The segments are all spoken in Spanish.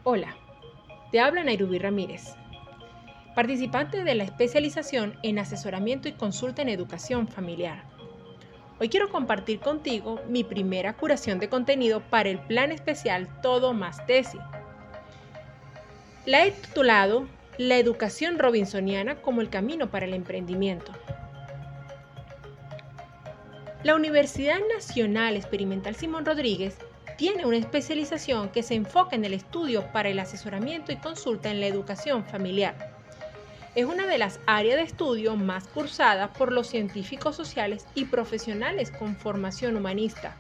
Hola, te habla Nairubi Ramírez, participante de la especialización en asesoramiento y consulta en educación familiar. Hoy quiero compartir contigo mi primera curación de contenido para el plan especial Todo más Tesi. La he titulado La educación robinsoniana como el camino para el emprendimiento. La Universidad Nacional Experimental Simón Rodríguez tiene una especialización que se enfoca en el estudio para el asesoramiento y consulta en la educación familiar. Es una de las áreas de estudio más cursadas por los científicos sociales y profesionales con formación humanista.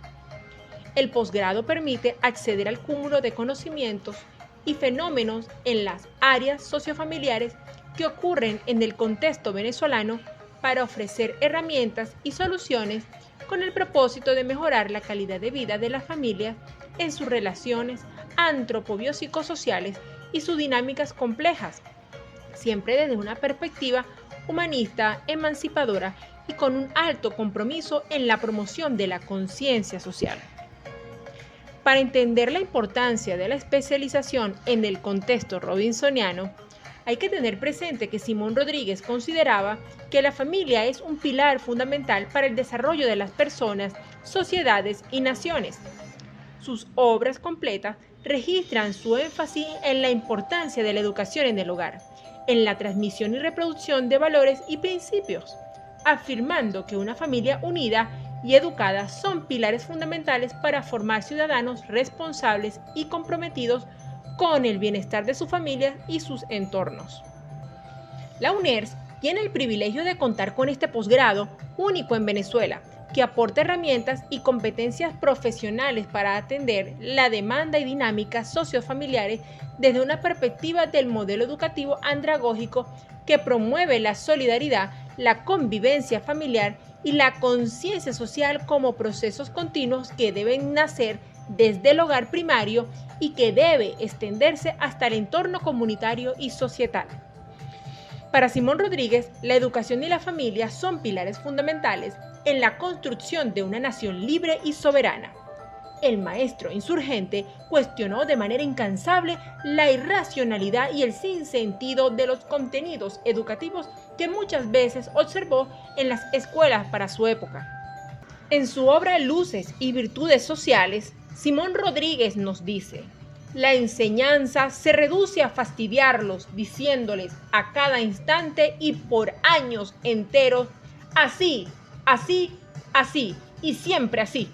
El posgrado permite acceder al cúmulo de conocimientos y fenómenos en las áreas sociofamiliares que ocurren en el contexto venezolano para ofrecer herramientas y soluciones con el propósito de mejorar la calidad de vida de las familias en sus relaciones antropobiopsicosociales y sus dinámicas complejas, siempre desde una perspectiva humanista, emancipadora y con un alto compromiso en la promoción de la conciencia social. Para entender la importancia de la especialización en el contexto robinsoniano, hay que tener presente que Simón Rodríguez consideraba que la familia es un pilar fundamental para el desarrollo de las personas, sociedades y naciones. Sus obras completas registran su énfasis en la importancia de la educación en el hogar, en la transmisión y reproducción de valores y principios, afirmando que una familia unida y educada son pilares fundamentales para formar ciudadanos responsables y comprometidos con el bienestar de su familia y sus entornos. La UNERS tiene el privilegio de contar con este posgrado único en Venezuela, que aporta herramientas y competencias profesionales para atender la demanda y dinámicas sociofamiliares desde una perspectiva del modelo educativo andragógico que promueve la solidaridad, la convivencia familiar y la conciencia social como procesos continuos que deben nacer desde el hogar primario y que debe extenderse hasta el entorno comunitario y societal. Para Simón Rodríguez, la educación y la familia son pilares fundamentales en la construcción de una nación libre y soberana. El maestro insurgente cuestionó de manera incansable la irracionalidad y el sinsentido de los contenidos educativos que muchas veces observó en las escuelas para su época. En su obra Luces y Virtudes Sociales, Simón Rodríguez nos dice: la enseñanza se reduce a fastidiarlos, diciéndoles a cada instante y por años enteros, así, así, así, y siempre así,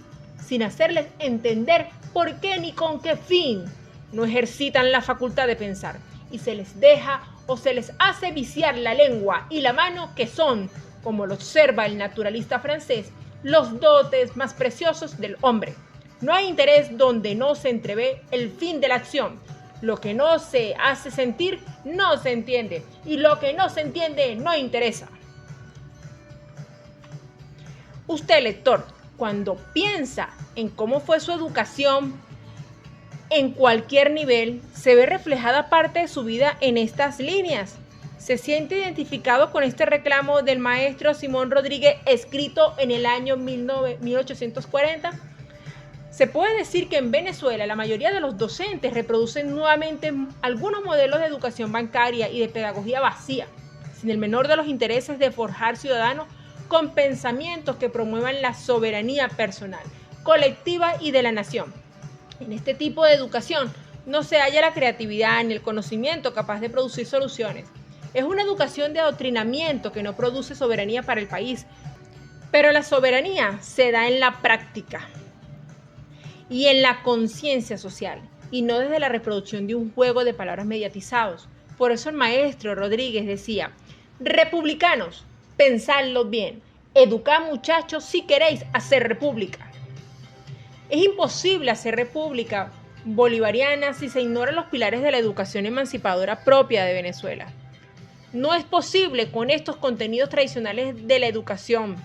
sin hacerles entender por qué ni con qué fin. No ejercitan la facultad de pensar y se les deja o se les hace viciar la lengua y la mano, que son, como lo observa el naturalista francés, los dotes más preciosos del hombre. No hay interés donde no se entrevé el fin de la acción. Lo que no se hace sentir no se entiende, y lo que no se entiende no interesa. Usted, lector, cuando piensa en cómo fue su educación en cualquier nivel, se ve reflejada parte de su vida en estas líneas. ¿Se siente identificado con este reclamo del maestro Simón Rodríguez escrito en el año 1840? Se puede decir que en Venezuela la mayoría de los docentes reproducen nuevamente algunos modelos de educación bancaria y de pedagogía vacía, sin el menor de los intereses de forjar ciudadanos con pensamientos que promuevan la soberanía personal, colectiva y de la nación. En este tipo de educación no se halla la creatividad ni el conocimiento capaz de producir soluciones. Es una educación de adoctrinamiento que no produce soberanía para el país, pero la soberanía se da en la práctica y en la conciencia social, y no desde la reproducción de un juego de palabras mediatizados. Por eso el maestro Rodríguez decía: republicanos, pensadlo bien, educad muchachos si queréis hacer república. Es imposible hacer república bolivariana si se ignoran los pilares de la educación emancipadora propia de Venezuela. No es posible con estos contenidos tradicionales de la educación.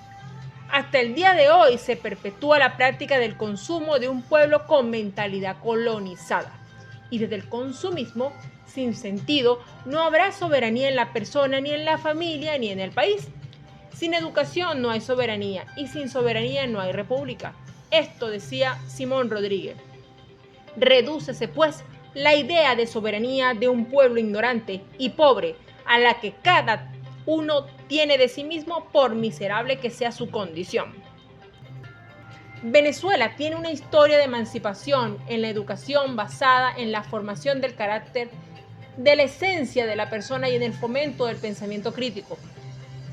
Hasta el día de hoy se perpetúa la práctica del consumo de un pueblo con mentalidad colonizada. Y desde el consumismo sin sentido no habrá soberanía en la persona, ni en la familia, ni en el país. Sin educación no hay soberanía y sin soberanía no hay república. Esto decía Simón Rodríguez. Redúcese, pues, la idea de soberanía de un pueblo ignorante y pobre, a la que cada uno tiene de sí mismo por miserable que sea su condición. Venezuela tiene una historia de emancipación en la educación basada en la formación del carácter, de la esencia de la persona y en el fomento del pensamiento crítico.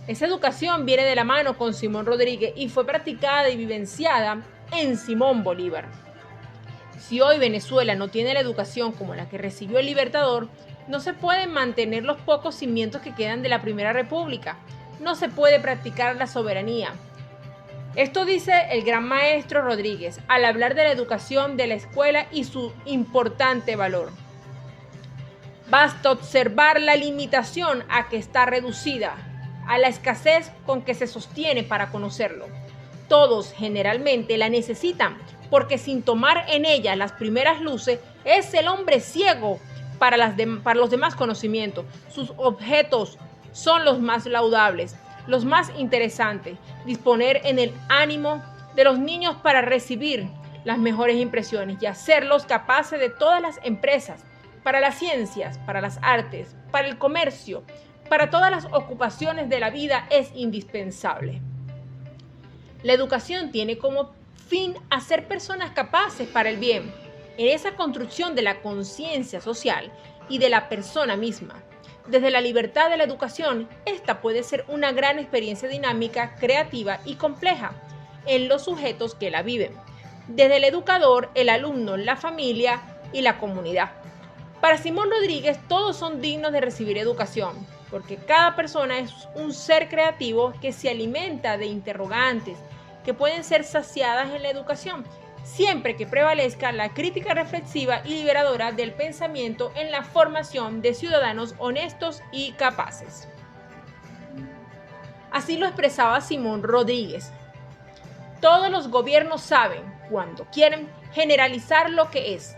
Esa educación viene de la mano con Simón Rodríguez y fue practicada y vivenciada en Simón Bolívar. Si hoy Venezuela no tiene la educación como la que recibió el Libertador, no se pueden mantener los pocos cimientos que quedan de la Primera República. No se puede practicar la soberanía. Esto dice el gran maestro Rodríguez al hablar de la educación de la escuela y su importante valor. Basta observar la limitación a que está reducida, a la escasez con que se sostiene para conocerlo. Todos generalmente la necesitan porque sin tomar en ella las primeras luces es el hombre ciego para los demás conocimientos. Sus objetos son los más laudables, los más interesantes. Disponer en el ánimo de los niños para recibir las mejores impresiones y hacerlos capaces de todas las empresas, para las ciencias, para las artes, para el comercio, para todas las ocupaciones de la vida es indispensable. La educación tiene como fin hacer personas capaces para el bien, en esa construcción de la conciencia social y de la persona misma. Desde la libertad de la educación, esta puede ser una gran experiencia dinámica, creativa y compleja en los sujetos que la viven. Desde el educador, el alumno, la familia y la comunidad. Para Simón Rodríguez, todos son dignos de recibir educación, porque cada persona es un ser creativo que se alimenta de interrogantes que pueden ser saciadas en la educación, siempre que prevalezca la crítica reflexiva y liberadora del pensamiento en la formación de ciudadanos honestos y capaces. Así lo expresaba Simón Rodríguez. Todos los gobiernos saben, cuando quieren, generalizar lo que es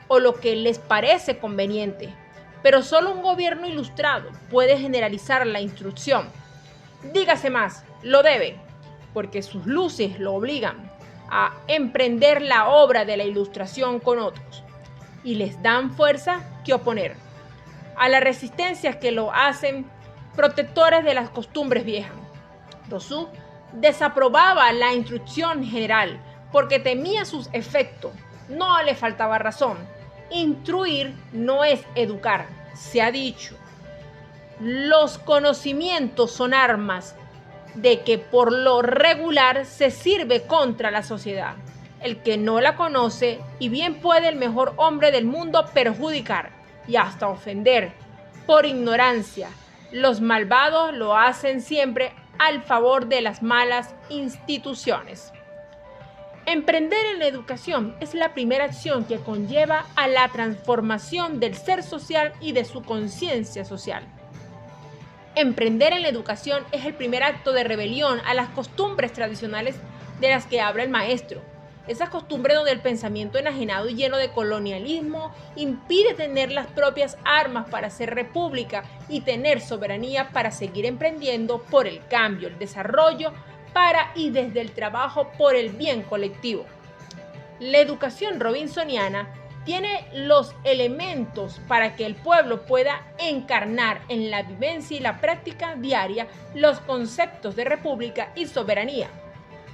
o lo que les parece conveniente, pero solo un gobierno ilustrado puede generalizar la instrucción. Dígase más, lo debe, porque sus luces lo obligan a emprender la obra de la ilustración con otros y les dan fuerza que oponer a las resistencias que lo hacen protectores de las costumbres viejas. Rousseau desaprobaba la instrucción general porque temía sus efectos. No le faltaba razón. Instruir no es educar, se ha dicho. Los conocimientos son armas de que por lo regular se sirve contra la sociedad. El que no la conoce, y bien puede el mejor hombre del mundo perjudicar y hasta ofender por ignorancia. Los malvados lo hacen siempre al favor de las malas instituciones. Emprender en la educación es la primera acción que conlleva a la transformación del ser social y de su conciencia social. Emprender en la educación es el primer acto de rebelión a las costumbres tradicionales de las que habla el maestro. Esas costumbres donde el pensamiento enajenado y lleno de colonialismo impide tener las propias armas para hacer república y tener soberanía para seguir emprendiendo por el cambio, el desarrollo, para y desde el trabajo por el bien colectivo. La educación robinsoniana tiene los elementos para que el pueblo pueda encarnar en la vivencia y la práctica diaria los conceptos de república y soberanía.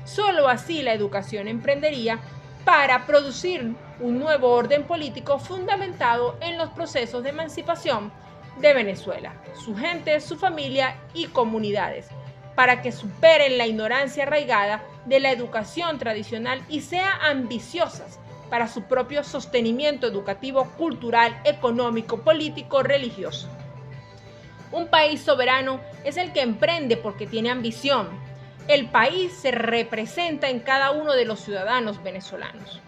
Solo así la educación emprendería para producir un nuevo orden político fundamentado en los procesos de emancipación de Venezuela, su gente, su familia y comunidades, para que superen la ignorancia arraigada de la educación tradicional y sean ambiciosas para su propio sostenimiento educativo, cultural, económico, político, religioso. Un país soberano es el que emprende porque tiene ambición. El país se representa en cada uno de los ciudadanos venezolanos.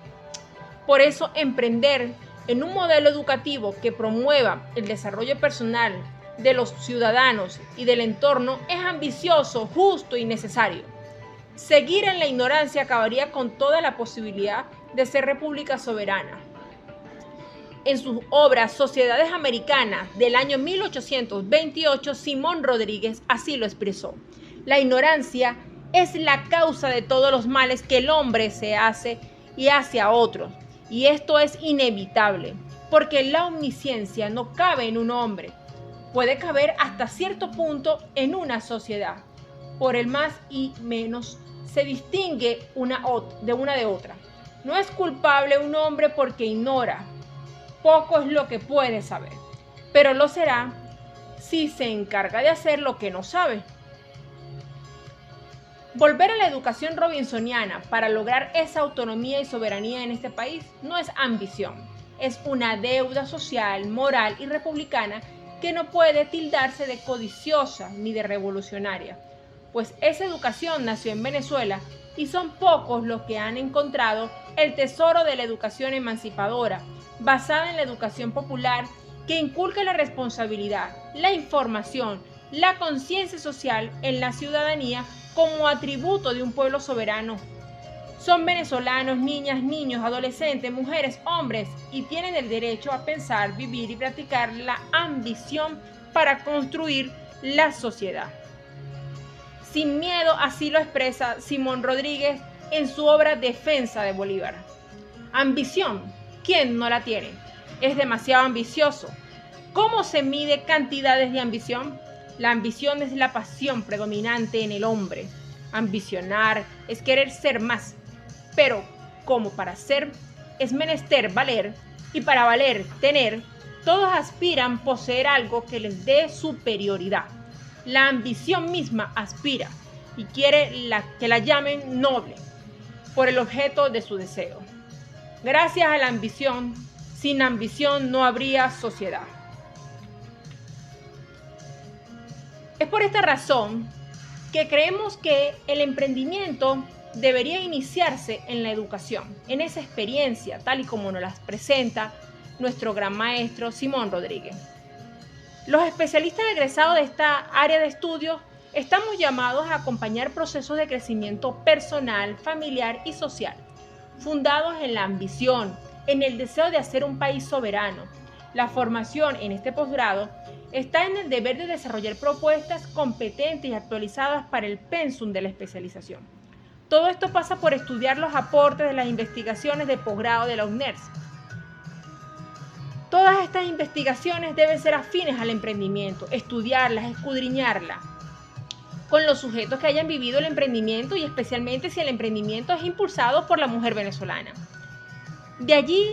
Por eso, emprender en un modelo educativo que promueva el desarrollo personal de los ciudadanos y del entorno es ambicioso, justo y necesario. Seguir en la ignorancia acabaría con toda la posibilidad de ser república soberana. En sus obras Sociedades Americanas del año 1828, Simón Rodríguez así lo expresó. La ignorancia es la causa de todos los males que el hombre se hace y hace a otros, y esto es inevitable. porque la omnisciencia no cabe en un hombre, puede caber hasta cierto punto en una sociedad. Por el más y menos se distingue de una de otra. No es culpable un hombre porque ignora. Poco es lo que puede saber, pero lo será si se encarga de hacer lo que no sabe. Volver a la educación robinsoniana para lograr esa autonomía y soberanía en este país no es ambición, es una deuda social, moral y republicana que no puede tildarse de codiciosa ni de revolucionaria, pues esa educación nació en Venezuela y son pocos los que han encontrado el tesoro de la educación emancipadora, basada en la educación popular que inculca la responsabilidad, la información, la conciencia social en la ciudadanía como atributo de un pueblo soberano. Son venezolanos, niñas, niños, adolescentes, mujeres, hombres y tienen el derecho a pensar, vivir y practicar la ambición para construir la sociedad. Sin miedo, así lo expresa Simón Rodríguez en su obra Defensa de Bolívar. Ambición, ¿quién no la tiene? Es demasiado ambicioso. ¿Cómo se mide cantidades de ambición? La ambición es la pasión predominante en el hombre. Ambicionar es querer ser más, pero como para ser es menester valer, y para valer, tener, todos aspiran poseer algo que les dé superioridad. La ambición misma aspira y quiere que la llamen noble por el objeto de su deseo. Gracias a la ambición, sin ambición no habría sociedad. Es por esta razón que creemos que el emprendimiento debería iniciarse en la educación, en esa experiencia, tal y como nos las presenta nuestro gran maestro Simón Rodríguez. Los especialistas egresados de esta área de estudio estamos llamados a acompañar procesos de crecimiento personal, familiar y social, fundados en la ambición, en el deseo de hacer un país soberano. La formación en este posgrado está en el deber de desarrollar propuestas competentes y actualizadas para el pensum de la especialización. Todo esto pasa por estudiar los aportes de las investigaciones de posgrado de la UNERS. Todas estas investigaciones deben ser afines al emprendimiento, estudiarlas, escudriñarlas con los sujetos que hayan vivido el emprendimiento y especialmente si el emprendimiento es impulsado por la mujer venezolana. De allí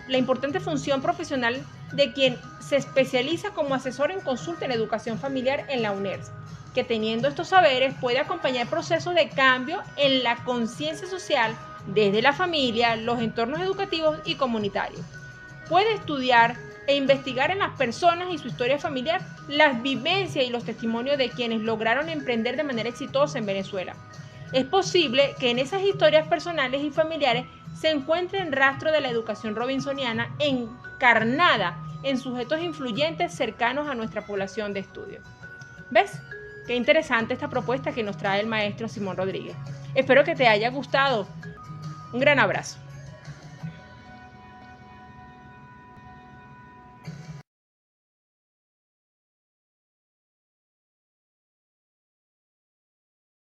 la importante función profesional de quien se especializa como asesor en consulta en educación familiar en la UNERS, que teniendo estos saberes puede acompañar procesos de cambio en la conciencia social desde la familia, los entornos educativos y comunitarios. Puede estudiar e investigar en las personas y su historia familiar las vivencias y los testimonios de quienes lograron emprender de manera exitosa en Venezuela. Es posible que en esas historias personales y familiares se encuentre el rastro de la educación robinsoniana encarnada en sujetos influyentes cercanos a nuestra población de estudio. ¿Ves? Qué interesante esta propuesta que nos trae el maestro Simón Rodríguez. Espero que te haya gustado. Un gran abrazo.